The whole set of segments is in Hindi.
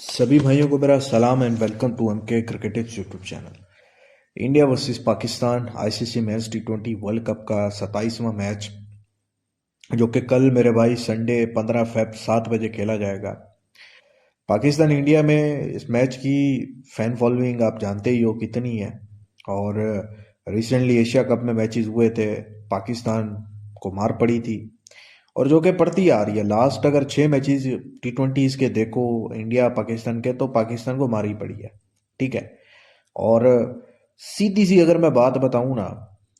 सभी भाइयों को मेरा सलाम and welcome to MK Cricketics YouTube channel. India versus Pakistan ICC men's टी20 वर्ल्ड कप का 27वां मैच, जो कि कल मेरे भाई संडे 15 फेब 7 बजे खेला जाएगा। पाकिस्तान इंडिया में इस मैच की फैन फॉलोइंग आप जानते ही हो कितनी है। और रिसेंटली एशिया कप में मैचेस हुए थे, पाकिस्तान को मार पड़ी थी और जो कि पड़ती आ रही है। लास्ट अगर 6 मैचेस टी20 के देखो इंडिया पाकिस्तान के, तो पाकिस्तान को मारी पड़ी है। ठीक है। और सीधी सी अगर मैं बात बताऊं ना,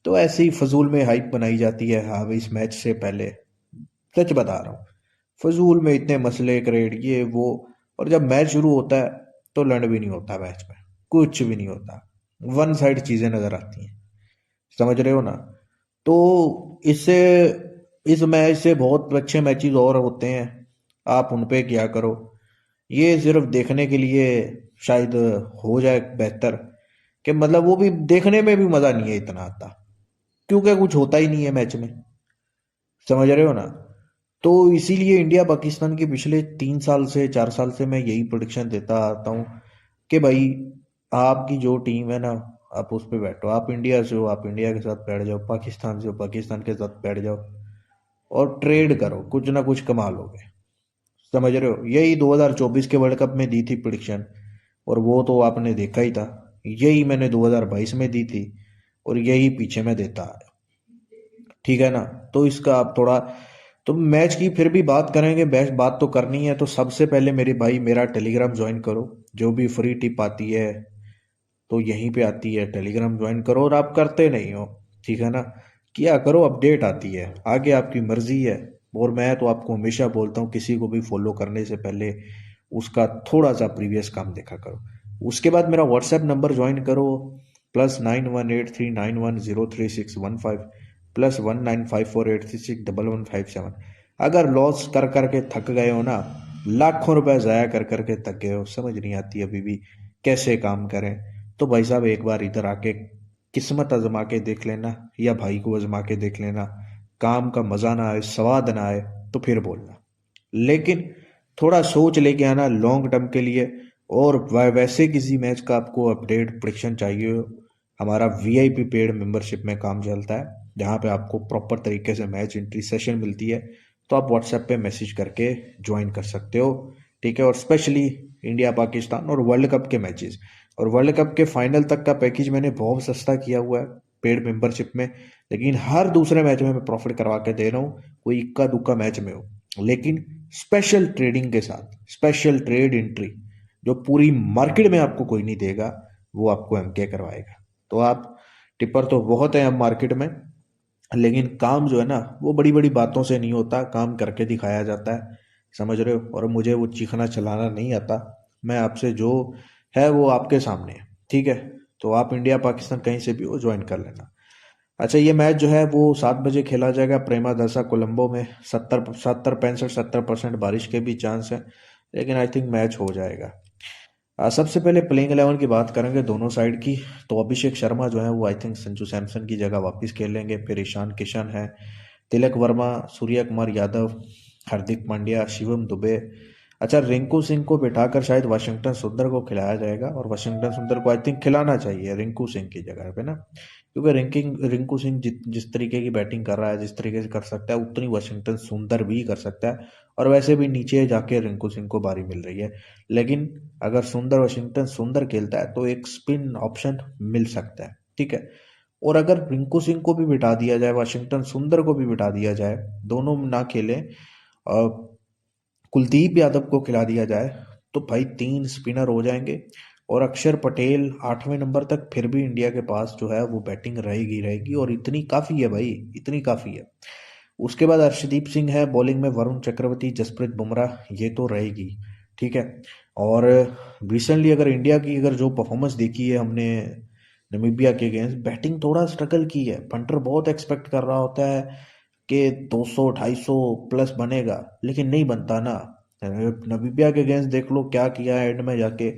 तो ऐसे ही फजूल में हाइप बनाई जाती है। हाँ भाई, इस मैच से पहले सच बता रहा हूँ, फजूल में इतने मसले क्रिएट ये वो। और जब मैच शुरू होता है तो लड़ भी नहीं होता, मैच में कुछ भी नहीं होता, वन साइड चीजें नजर आती हैं। समझ रहे हो ना? तो इससे इस मैच से बहुत अच्छे मैचेस और होते हैं, आप उन पे क्या करो। ये सिर्फ देखने के लिए शायद हो जाए बेहतर, कि मतलब वो भी देखने में भी मजा नहीं है इतना आता, क्योंकि कुछ होता ही नहीं है मैच में। समझ रहे हो ना? तो इसीलिए इंडिया पाकिस्तान के पिछले 3 साल से 4 साल से मैं यही प्रोडिक्शन देता आता हूँ कि भाई, आपकी जो टीम है ना, आप उस पे बैठो। आप इंडिया से हो, आप इंडिया के साथ बैठ जाओ। पाकिस्तान से हो, पाकिस्तान के साथ बैठ जाओ और ट्रेड करो, कुछ ना कुछ कमा लोगे। समझ रहे हो? यही 2024 के वर्ल्ड कप में दी थी प्रिडिक्शन, और वो तो आपने देखा ही था। यही मैंने 2022 में दी थी और यही पीछे में देता है। ठीक है ना? तो इसका आप थोड़ा, तो मैच की फिर भी बात करेंगे, बेस्ट बात तो करनी है। तो सबसे पहले मेरे भाई मेरा टेलीग्राम ज्वाइन करो। जो भी फ्री टिप आती है तो यहीं पे आती है, टेलीग्राम ज्वाइन करो। और आप करते नहीं हो, ठीक है ना? क्या करो, अपडेट आती है, आगे आपकी मर्जी है। और मैं तो आपको हमेशा बोलता हूँ, किसी को भी फॉलो करने से पहले उसका थोड़ा सा प्रीवियस काम देखा करो। उसके बाद मेरा व्हाट्सएप नंबर ज्वाइन करो, +9183910361 +195483611157। अगर लॉस कर करके थक गए हो ना, लाखों रुपए जाया कर करके थक गए हो, समझ नहीं आती अभी भी कैसे काम करें, तो भाई साहब एक बार इधर आके किस्मत आजमा के देख लेना, या भाई को आजमा के देख लेना। काम का मजा ना आए, स्वाद ना आए, तो फिर बोलना। लेकिन थोड़ा सोच लेके आना लॉन्ग टर्म के लिए। और वैसे किसी मैच का आपको अपडेट प्रिडिक्शन चाहिए हो, हमारा वीआईपी पेड मेंबरशिप में काम चलता है, जहाँ पे आपको प्रॉपर तरीके से मैच एंट्री सेशन मिलती है। तो आप व्हाट्सएप पे मैसेज करके ज्वाइन कर सकते हो। ठीक है? और स्पेशली इंडिया पाकिस्तान और वर्ल्ड कप के मैचेस और वर्ल्ड कप के फाइनल तक का पैकेज मैंने बहुत सस्ता किया हुआ है पेड मेंबरशिप में। लेकिन हर दूसरे मैच में मैं प्रॉफिट करवा के दे रहा हूँ, कोई इक्का दुक्का मैच में हो, लेकिन स्पेशल ट्रेडिंग के साथ, स्पेशल ट्रेड एंट्री जो पूरी मार्केट में आपको कोई नहीं देगा, वो आपको एमके करवाएगा। तो आप, टिप्पर तो बहुत है अब मार्केट में, लेकिन काम जो है ना, वो बड़ी बड़ी बातों से नहीं होता, काम करके दिखाया जाता है। समझ रहे हो? और मुझे वो चीखना चलाना नहीं आता। मैं आपसे जो है वो आपके सामने है। ठीक है? तो आप इंडिया पाकिस्तान कहीं से भी हो, ज्वाइन कर लेना। अच्छा, ये मैच जो है वो 7 बजे खेला जाएगा प्रेमा दसा कोलंबो में। 70 70 65 70% बारिश के भी चांस है, लेकिन आई थिंक मैच हो जाएगा। सबसे पहले प्लेइंग 11 की बात करेंगे दोनों साइड की। तो अभिषेक शर्मा जो है वो आई थिंक संजू सैमसन की जगह वापस खेलेंगे। फिर ईशान किशन है, तिलक वर्मा, सूर्य कुमार यादव, हार्दिक पांड्या, शिवम दुबे। अच्छा, रिंकू सिंह को बिठाकर शायद वाशिंगटन सुंदर को खिलाया जाएगा, और वाशिंगटन सुंदर को आई थिंक खिलाना चाहिए रिंकू सिंह की जगह पे ना। क्योंकि रिंकू सिंह जिस तरीके की बैटिंग कर रहा है, जिस तरीके से कर सकता है, उतनी वाशिंगटन सुंदर भी कर सकता है। और वैसे भी नीचे जाके रिंकू सिंह को बारी मिल रही है। लेकिन अगर सुंदर वाशिंगटन सुंदर खेलता है तो एक स्पिन ऑप्शन मिल सकता है। ठीक है? और अगर रिंकू सिंह को भी बिठा दिया जाए, वाशिंगटन सुंदर को भी बिठा दिया जाए, दोनों ना खेलें, कुलदीप यादव को खिला दिया जाए, तो भाई 3 स्पिनर हो जाएंगे। और अक्षर पटेल 8वें नंबर तक फिर भी इंडिया के पास जो है वो बैटिंग रहेगी रहेगी, और इतनी काफ़ी है भाई, इतनी काफ़ी है। उसके बाद अर्शदीप सिंह है बॉलिंग में, वरुण चक्रवर्ती, जसप्रीत बुमराह, ये तो रहेगी। ठीक है? और रिसेंटली अगर इंडिया की अगर जो परफॉर्मेंस देखी है हमने नमीबिया के अगेंस्ट, बैटिंग थोड़ा स्ट्रगल की है। पंटर बहुत एक्सपेक्ट कर रहा होता है कि 200 250 प्लस बनेगा, लेकिन नहीं बनता ना। नमीबिया के अगेंस्ट देख लो क्या किया है एंड में जाके।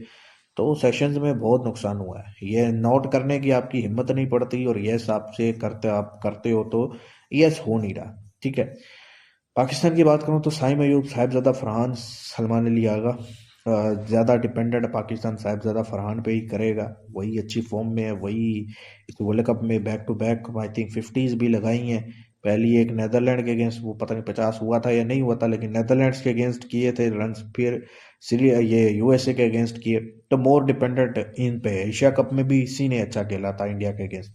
तो सेशंस में बहुत नुकसान हुआ है, ये नोट करने की आपकी हिम्मत नहीं पड़ती, और यस आपसे करते आप करते हो तो यस हो नहीं रहा। ठीक है? पाकिस्तान की बात करूं तो साइम अयूब, साहिबजादा फरहान, सलमान अली आगा, ज़्यादा डिपेंडेंट पाकिस्तान साहिबजादा फरहान पे ही करेगा। वही अच्छी फॉर्म में है, वही इस वर्ल्ड कप में back to back I think 50s भी लगाई हैं। पहली एक नेदरलैंड के अगेंस्ट, वो पता नहीं 50 हुआ था या नहीं हुआ था, लेकिन नेदरलैंड्स के अगेंस्ट किए थे रन। फिर सीरिया ये यूएसए के अगेंस्ट किए। तो मोर डिपेंडेंट इन पे है। एशिया कप में भी इसी ने अच्छा खेला था इंडिया के अगेंस्ट।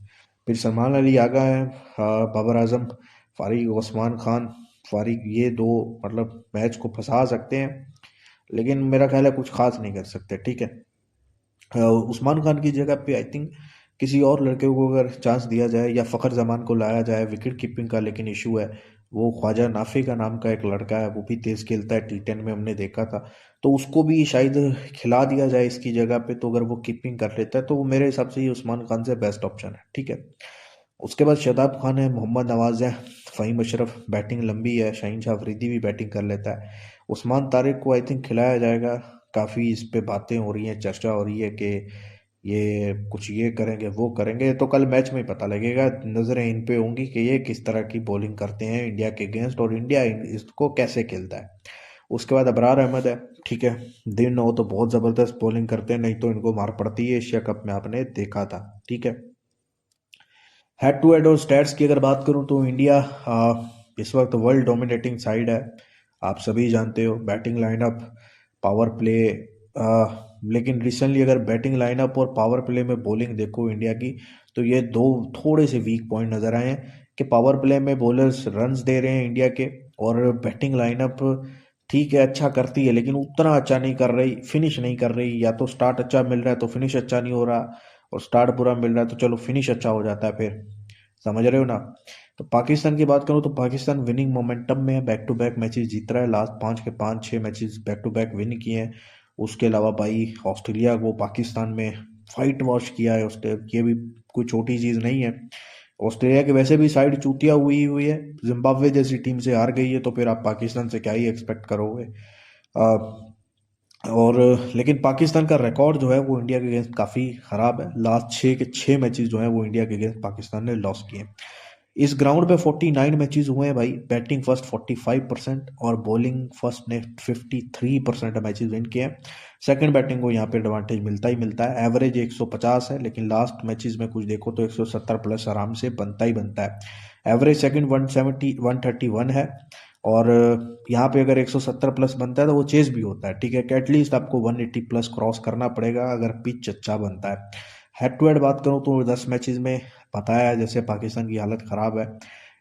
फिर सलमान अली आ गए हैं, बाबर आजम, फारिक उस्मान खान। फारिक ये दो मतलब मैच को फंसा सकते हैं, लेकिन मेरा ख्याल है कुछ खास नहीं कर सकते। ठीक है, उस्मान खान की जगह पे आई थिंक किसी और लड़के को अगर चांस दिया जाए या फ़खर जमान को लाया जाए विकेट कीपिंग का, लेकिन इशू है वो ख्वाजा नाफी का नाम का एक लड़का है, वो भी तेज़ खेलता है, T10 में हमने देखा था। तो उसको भी शायद खिला दिया जाए इसकी जगह पे, तो अगर वो कीपिंग कर लेता है तो वो मेरे हिसाब से ये उस्मान खान से बेस्ट ऑप्शन है। ठीक है, उसके बाद शदाब खान है, मोहम्मद नवाज है, फ़हीम अशरफ। बैटिंग लंबी है, शाहीन शाह अफरीदी भी बैटिंग कर लेता है। उस्मान तारिक को आई थिंक खिलाया जाएगा। काफ़ी इस पे बातें हो रही हैं, चर्चा हो रही है कि ये कुछ ये करेंगे वो करेंगे, तो कल मैच में ही पता लगेगा। नज़रें इन पे होंगी कि ये किस तरह की बॉलिंग करते हैं इंडिया के अगेंस्ट, और इंडिया इसको कैसे खेलता है। उसके बाद अबरार अहमद है। ठीक है, दिन हो तो बहुत ज़बरदस्त बॉलिंग करते हैं, नहीं तो इनको मार पड़ती है, एशिया कप में आपने देखा था। ठीक है, हेड टू हेड और स्टैट्स की अगर बात करूं तो इंडिया इस वक्त वर्ल्ड डोमिनेटिंग साइड है। आप सभी जानते हो बैटिंग लाइनअप, पावर प्ले। लेकिन रिसेंटली अगर बैटिंग लाइनअप और पावर प्ले में बॉलिंग देखो इंडिया की, तो ये दो थोड़े से वीक पॉइंट नज़र आए हैं कि पावर प्ले में बॉलर्स रन्स दे रहे हैं इंडिया के, और बैटिंग लाइनअप ठीक है अच्छा करती है, लेकिन उतना अच्छा नहीं कर रही, फिनिश नहीं कर रही। या तो स्टार्ट अच्छा मिल रहा है तो फिनिश अच्छा नहीं हो रहा, और स्टार्ट बुरा मिल रहा है तो चलो फिनिश अच्छा हो जाता है फिर। समझ रहे हो ना। तो पाकिस्तान की बात करूँ तो पाकिस्तान विनिंग मोमेंटम में है, बैक टू बैक मैचेस जीत रहा है, लास्ट 5 के 5 6 matches back to back win किए हैं। उसके अलावा भाई ऑस्ट्रेलिया को पाकिस्तान में फाइट वॉश किया है उसने, ये भी कोई छोटी चीज़ नहीं है। ऑस्ट्रेलिया के वैसे भी साइड चूतिया हुई हुई है, जिम्बाब्वे जैसी टीम से हार गई है, तो फिर आप पाकिस्तान से क्या ही एक्सपेक्ट करोगे। और लेकिन पाकिस्तान का रिकॉर्ड जो है वो इंडिया के अगेंस्ट काफ़ी ख़राब है। लास्ट 6 के 6 मैचेस जो हैं वो इंडिया के अगेंस्ट पाकिस्तान ने लॉस किए हैं। इस ग्राउंड पे 49 मैचेस हुए हैं भाई। बैटिंग फर्स्ट 45% और बॉलिंग फर्स्ट ने 53% मैचेस विन किए हैं। सेकंड बैटिंग को यहाँ पे एडवांटेज मिलता ही मिलता है। एवरेज 150 है, लेकिन लास्ट मैचेस में कुछ देखो तो 170 प्लस आराम से बनता ही बनता है। एवरेज सेकंड 170 131 है, और यहाँ पे अगर 170 प्लस बनता है तो वो चेज भी होता है। ठीक है, कि एटलीस्ट आपको 180 प्लस क्रॉस करना पड़ेगा अगर पिच अच्छा बनता है। हेड टू हेड बात करूँ तो 10 मैचेस में बताया है जैसे पाकिस्तान की हालत ख़राब है।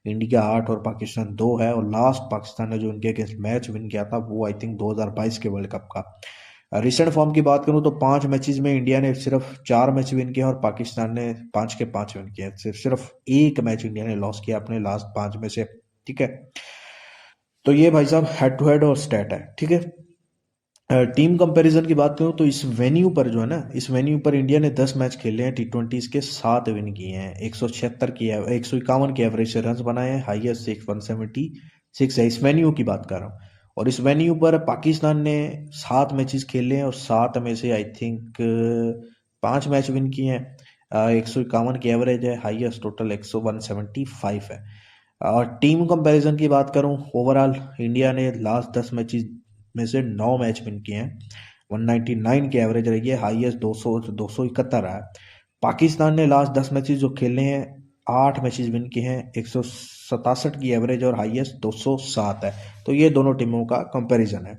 इंडिया 8 और पाकिस्तान 2 है, और लास्ट पाकिस्तान ने जो इनके अगेंस्ट मैच विन किया था वो आई थिंक 2022 के वर्ल्ड कप का। रिसेंट फॉर्म की बात करूँ तो 5 मैचेस में इंडिया ने सिर्फ 4 मैच विन किया और पाकिस्तान ने 5 के 5 विन किया। सिर्फ एक मैच इंडिया ने लॉस किया अपने लास्ट 5 में से। ठीक है, तो ये भाई साहब हेड टू हेड और स्टैट है। ठीक है, टीम कंपैरिजन की बात करूं तो इस वेन्यू पर जो है ना, इस वेन्यू पर इंडिया ने 10 मैच खेले हैं T20s के, 7 विन किए हैं, 151 की एवरेज से रन बनाए हैं, हाईएस्ट 176 है। इस वेन्यू की बात कर रहा हूँ। और इस वेन्यू पर पाकिस्तान ने 7 मैचेस खेले हैं और 7 में से आई थिंक 5 मैच विन किए हैं। 151 की एवरेज है, हाईएस्ट टोटल 175 है। और टीम कंपैरिजन की बात करूं, ओवरऑल इंडिया ने लास्ट 10 मैचेस में से 9 मैच विन किए हैं, 199 की एवरेज रही है, हाईएस्ट 271 रहा है। पाकिस्तान ने लास्ट 10 मैचेस जो खेले हैं 8 मैचेस विन किए हैं, 167 की एवरेज और हाईएस्ट 207 है। तो ये दोनों टीमों का कंपैरिजन है।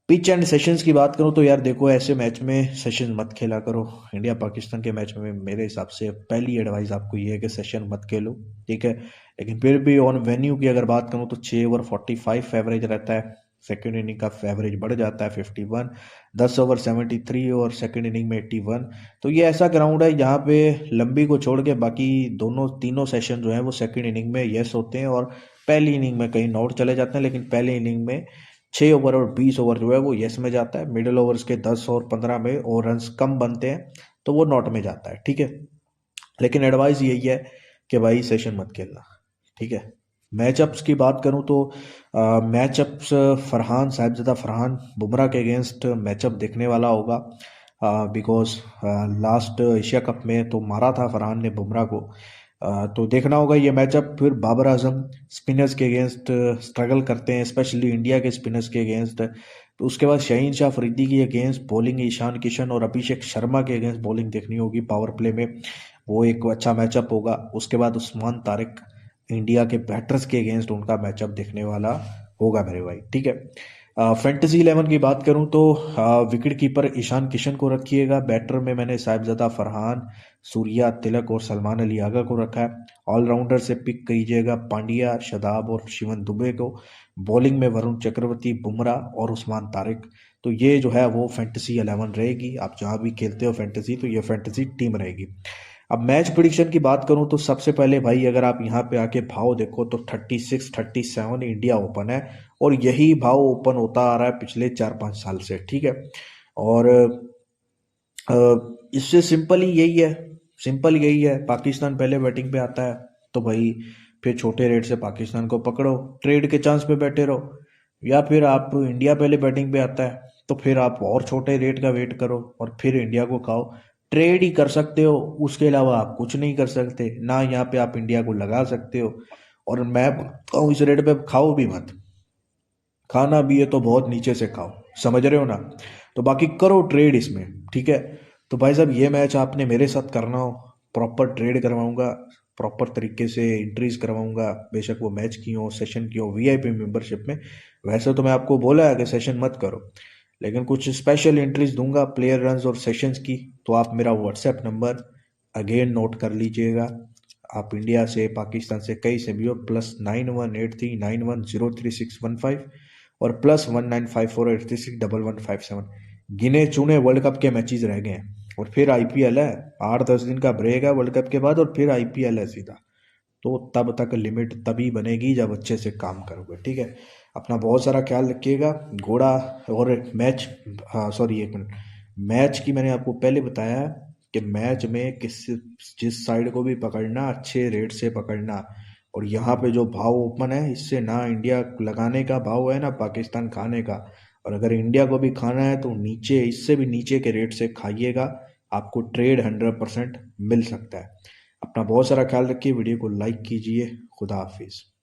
पिच एंड सेशंस की बात करूं तो यार देखो, ऐसे मैच में सेशन मत खेला करो। इंडिया पाकिस्तान के मैच में मेरे हिसाब से पहली एडवाइस आपको ये है कि सेशन मत खेलो। ठीक है, लेकिन फिर भी ऑन वेन्यू की अगर बात करूं तो 6 ओवर 45 एवरेज रहता है। सेकेंड इनिंग का एवरेज बढ़ जाता है 51, 10 ओवर 73 और सेकेंड इनिंग में 81। तो ये ऐसा ग्राउंड है जहाँ पे लंबी को छोड़ के बाकी दोनों तीनों सेशन जो है वो सेकेंड इनिंग में यस होते हैं, और पहली इनिंग में कहीं नॉट चले जाते हैं, लेकिन पहली इनिंग में 6 ओवर और 20 ओवर जो है वो यस में जाता है। मिडिल ओवर्स के 10 और 15 में और रन कम बनते हैं तो वो नॉट में जाता है। ठीक है, लेकिन एडवाइस यही है कि भाई सेशन मत खेलना। ठीक है, मैचअप्स की बात करूं तो मैचअप्स फरहान साहिबजादा फरहान बुमराह के अगेंस्ट मैचअप देखने वाला होगा, बिकॉज लास्ट एशिया कप में तो मारा था फरहान ने बुमराह को। तो देखना होगा ये मैचअप। फिर बाबर आजम स्पिनर्स के अगेंस्ट स्ट्रगल करते हैं, स्पेशली इंडिया के स्पिनर्स के अगेंस्ट। तो उसके बाद शहीन शाह अफरीदी की अगेंस्ट बॉलिंग ईशान किशन और अभिषेक शर्मा के अगेंस्ट बॉलिंग देखनी होगी पावर प्ले में, वो एक अच्छा मैचअप होगा। उसके बाद उस्मान तारिक इंडिया के बैटर्स के अगेंस्ट उनका मैचअप देखने वाला होगा मेरे भाई, ठीक है। फैंटेसी 11 की बात करूं तो विकेट कीपर ईशान किशन को रखिएगा। बैटर में मैंने साहिबजादा फरहान, सूर्या तिलक और सलमान अली आगा को रखा है। ऑलराउंडर से पिक कीजिएगा पांड्या, शादाब और शिवन दुबे को। बॉलिंग में वरुण चक्रवर्ती, बुमराह और उस्मान तारिक। तो ये जो है वो फैंटेसी 11 रहेगी। आप जहाँ भी खेलते हो फैंटेसी, तो ये फैंटेसी टीम रहेगी। अब मैच प्रिडिक्शन की बात करूं तो सबसे पहले भाई अगर आप यहाँ पे आके भाव देखो तो 36-37 इंडिया ओपन है, और यही भाव ओपन होता आ रहा है पिछले 4-5 साल से, ठीक है। और इससे सिंपल यही है, पाकिस्तान पहले बैटिंग पे आता है तो भाई फिर छोटे रेट से पाकिस्तान को पकड़ो, ट्रेड के चांस पे बैठे रहो। या फिर आप इंडिया पहले बैटिंग पे आता है तो फिर आप और छोटे रेट का वेट करो और फिर इंडिया को खाओ। ट्रेड ही कर सकते हो, उसके अलावा आप कुछ नहीं कर सकते ना। यहाँ पे आप इंडिया को लगा सकते हो, और मैं कहूँ इस रेट पे खाओ भी मत। खाना भी है तो बहुत नीचे से खाओ, समझ रहे हो ना। तो बाकी करो ट्रेड इसमें, ठीक है। तो भाई साहब ये मैच आपने मेरे साथ करना हो, प्रॉपर ट्रेड करवाऊंगा, प्रॉपर तरीके से एंट्रीज करवाऊंगा, बेशक वो मैच की हो, सेशन की हो, वीआईपी मेंबरशिप में। वैसे तो मैं आपको बोला है कि सेशन मत करो, लेकिन कुछ स्पेशल एंट्रीज दूंगा प्लेयर रन्स और सेशंस की। तो आप मेरा व्हाट्सएप नंबर अगेन नोट कर लीजिएगा। आप इंडिया से, पाकिस्तान से, कहीं से भी हो, +9183910361 और +195483611157। गिने चुने वर्ल्ड कप के मैचेस रह गए हैं, और फिर आईपीएल है। 8-10 दिन का ब्रेक है वर्ल्ड कप के बाद, और फिर आईपीएल है सीधा। तो तब तक लिमिट तभी बनेगी जब अच्छे से काम करोगे, ठीक है। अपना बहुत सारा ख्याल रखिएगा। घोड़ा और मैच, हाँ सॉरी एक मिनट, मैच की मैंने आपको पहले बताया है कि मैच में जिस साइड को भी पकड़ना अच्छे रेट से पकड़ना। और यहाँ पे जो भाव ओपन है, इससे ना इंडिया लगाने का भाव है ना पाकिस्तान खाने का। और अगर इंडिया को भी खाना है तो नीचे, इससे भी नीचे के रेट से खाइएगा, आपको ट्रेड 100% मिल सकता है। अपना बहुत सारा ख्याल रखिए, वीडियो को लाइक कीजिए। खुदा हाफिज़।